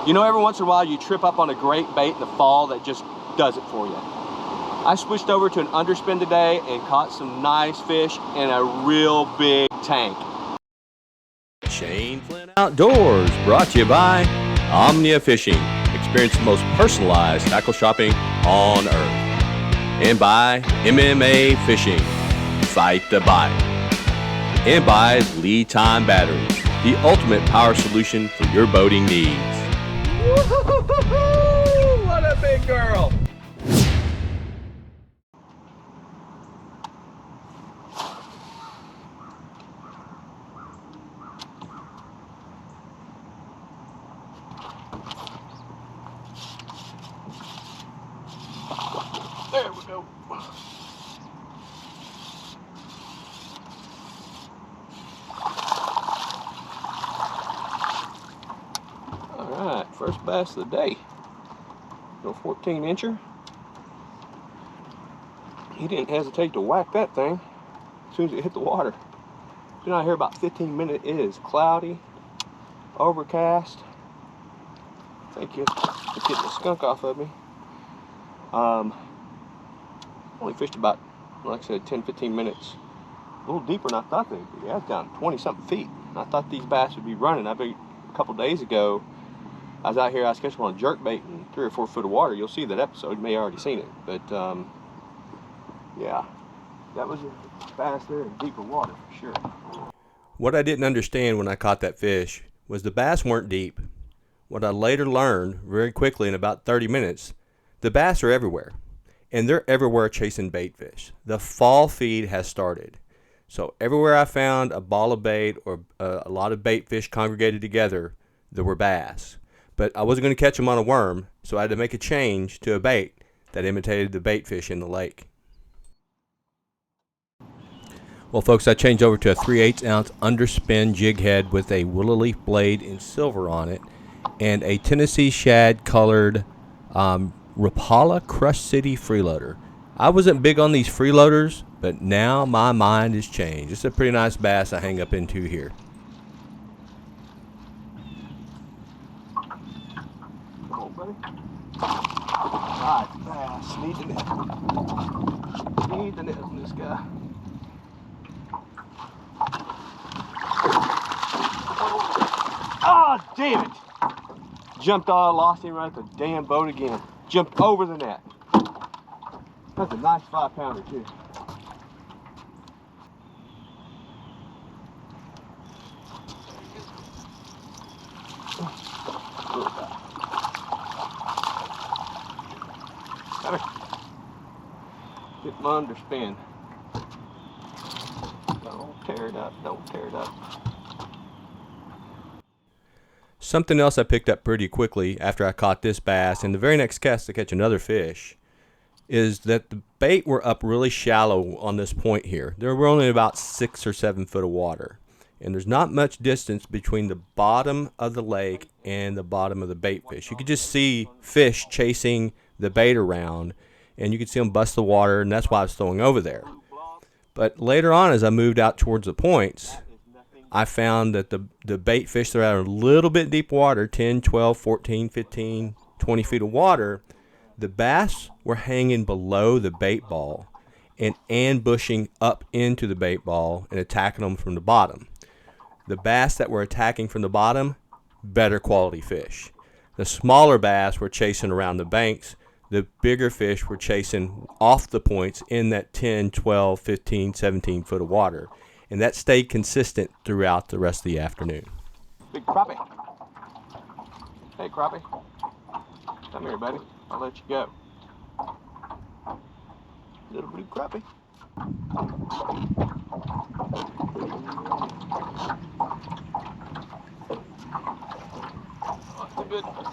You know, every once in a while you trip up on a great bait in the fall that just does it for you. I switched over to an underspin today and caught some nice fish in a real big tank. Shane Flynn Outdoors, brought to you by Omnia Fishing. Experience the most personalized tackle shopping on earth. And by MMA Fishing, fight the bite. And by Lead Time Batteries, the ultimate power solution for your boating needs. Woo-hoo-hoo-hoo! What a big girl! There we go. Alright, first bass of the day. Little 14-incher. He didn't hesitate to whack that thing as soon as it hit the water. Been out here about 15 minutes. It is cloudy, overcast. Thank you for getting the skunk off of me. Only fished about, like I said, 10-15 minutes. A little deeper than I thought they'd be. I was down 20-something feet. I thought these bass would be running. A couple days ago, I was out here, I was catching on a jerkbait in 3 or 4 foot of water. You'll see that episode. You may have already seen it. But, yeah, that was a bass there in deeper water for sure. What I didn't understand when I caught that fish was the bass weren't deep. What I later learned very quickly in about 30 minutes, the bass are everywhere. And they're everywhere chasing bait fish. The fall feed has started. So everywhere I found a ball of bait or a lot of bait fish congregated together, there were bass. But I wasn't going to catch them on a worm, so I had to make a change to a bait that imitated the bait fish in the lake. Well, folks, I changed over to a 3/8 ounce underspin jig head with a willow leaf blade in silver on it and a Tennessee shad colored Rapala Crush City freeloader. I wasn't big on these freeloaders, but now my mind has changed. It's a pretty nice bass I hang up into here. Come on, buddy. Nice bass. Need the net. Need the net on this guy. Ah, damn it! Jumped all, lost him right at the damn boat again. Jumped over the net. That's a nice 5-pounder too. Come here. Get my underspin. Don't tear it up. Don't tear it up. Something else I picked up pretty quickly after I caught this bass and the very next cast to catch another fish is that the bait were up really shallow on this point here. There were only about 6 or 7 foot of water. And there's not much distance between the bottom of the lake and the bottom of the bait fish. You could just see fish chasing the bait around and you could see them bust the water, and that's why I was throwing over there. But later on, as I moved out towards the points, I found that the bait fish that are in a little bit deep water, 10, 12, 14, 15, 20 feet of water, the bass were hanging below the bait ball and ambushing up into the bait ball and attacking them from the bottom. The bass that were attacking from the bottom, better quality fish. The smaller bass were chasing around the banks. The bigger fish were chasing off the points in that 10, 12, 15, 17 foot of water. And that stayed consistent throughout the rest of the afternoon. Big crappie. Hey, crappie. Come here, buddy. I'll let you go. Little blue crappie. Oh, that's a good one.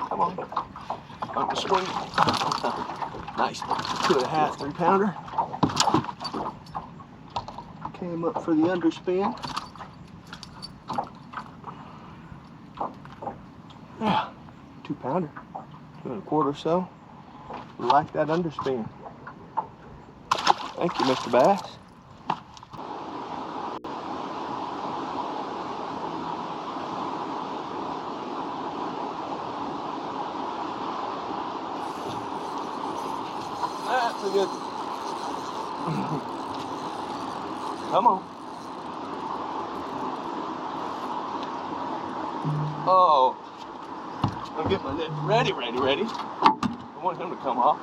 Come on. Up the swing. Nice. 2.5, 3-pounder. Came up for the underspin. Yeah, 2-pounder. 2 1/4 or so. Like that underspin. Thank you, Mr. Bass. That's a good. Come on. Oh, I'll get my net ready. I want him to come off.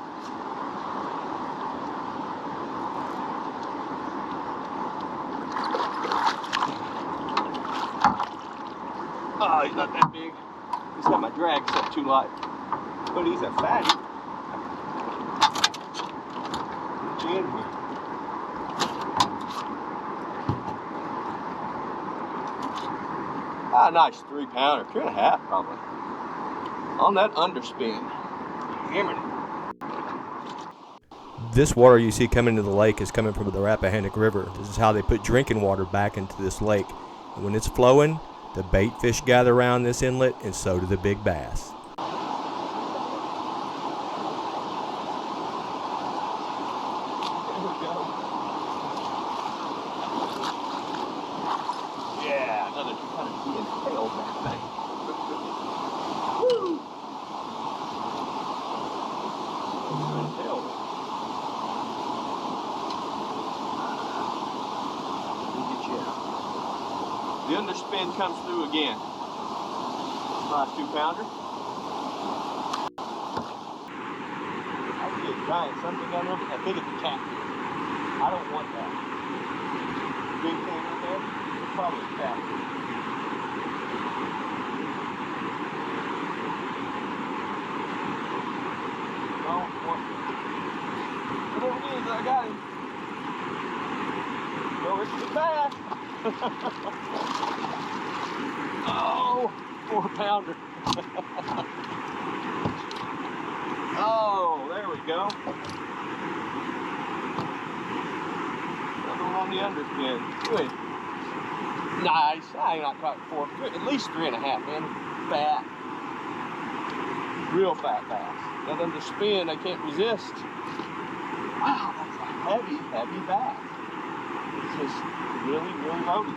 Oh, he's not that big. He's got my drag set too light. But he's a fatty. Get you in here. Ah, nice 3-pounder, 3.5 probably. On that underspin. Hammering it. This water you see coming into the lake is coming from the Rappahannock River. This is how they put drinking water back into this lake. And when it's flowing, the bait fish gather around this inlet, and so do the big bass. There we go. Yeah, another kind of being tailed that thing. Woo! Tailed. The underspin comes through again. Nice 2-pounder. I see a giant something down there. I think it's a cat. I don't want that. Big thing right there. It's probably a cat. Don't want it. Whatever it is, I got him. No, it's the bass. Oh, 4-pounder. Oh, there we go. Another one on the underspin. Good. Nice. I ain't not quite 4. At least 3.5, man. Fat. Real fat bass. That underspin, I can't resist. Wow, that's a heavy bass. It's just really loaded.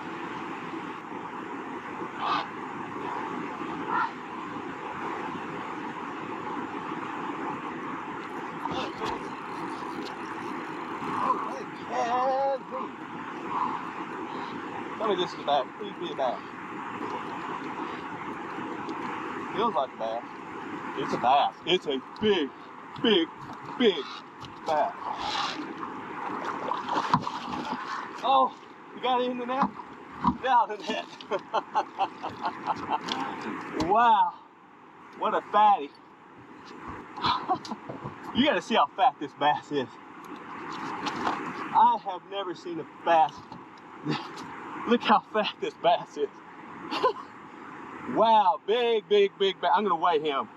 Tell me this is a bass. Please be a bass. Feels like a bass. It's a bass. It's a big bass. Oh, you got it in the net? Down the net. Wow. What a fatty. You gotta see how fat this bass is. I have never seen a bass. Look how fat this bass is. Wow, big bass. I'm gonna weigh him.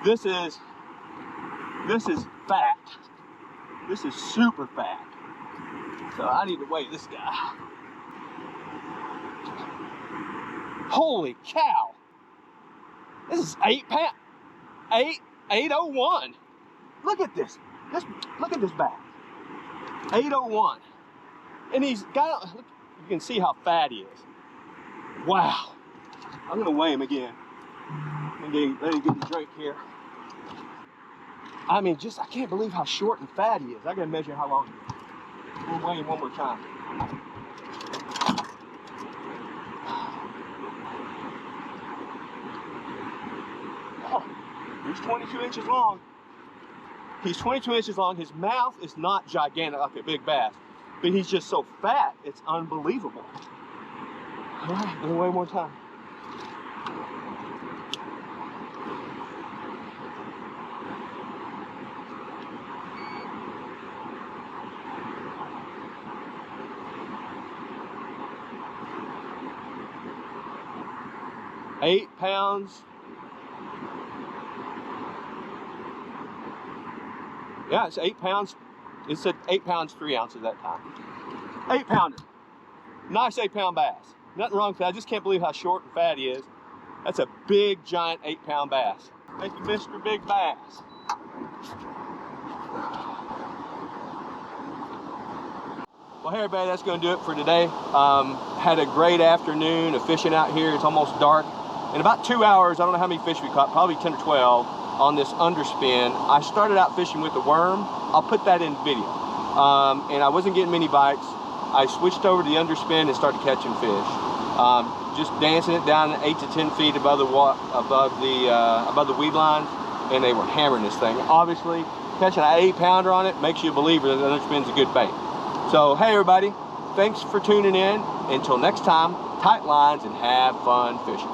This is fat. This is super fat. So I need to weigh this guy. Holy cow. This is 8 pounds. 801. Look at this. Look at this bass. 801. And he's got, look, you can see how fat he is. Wow. I'm gonna weigh him again. Let me get the drink here. I mean, I can't believe how short and fat he is. I gotta measure how long he is. We'll weigh him one more time. Oh, he's 22 inches long. He's 22 inches long. His mouth is not gigantic like a big bass, but he's just so fat, it's unbelievable. All right, I'm gonna weigh one more time. Eight pounds. Yeah, it's 8 pounds. It said 8 pounds 3 ounces that time. 8-pounder. Nice 8-pound bass. Nothing wrong with that. I just can't believe how short and fat he is. That's a big, giant 8-pound bass. Thank you, Mr. Big Bass. Well, hey everybody, that's going to do it for today. Had a great afternoon of fishing out here. It's almost dark. In about 2 hours, I don't know how many fish we caught, probably 10 or 12 on this underspin. I started out fishing with a worm. I'll put that in video. And I wasn't getting many bites. I switched over to the underspin and started catching fish. Just dancing it down 8 to 10 feet above the weed lines, and they were hammering this thing. Obviously, catching an 8-pounder on it makes you a believer that the underspin's a good bait. So, hey everybody, thanks for tuning in. Until next time, tight lines and have fun fishing.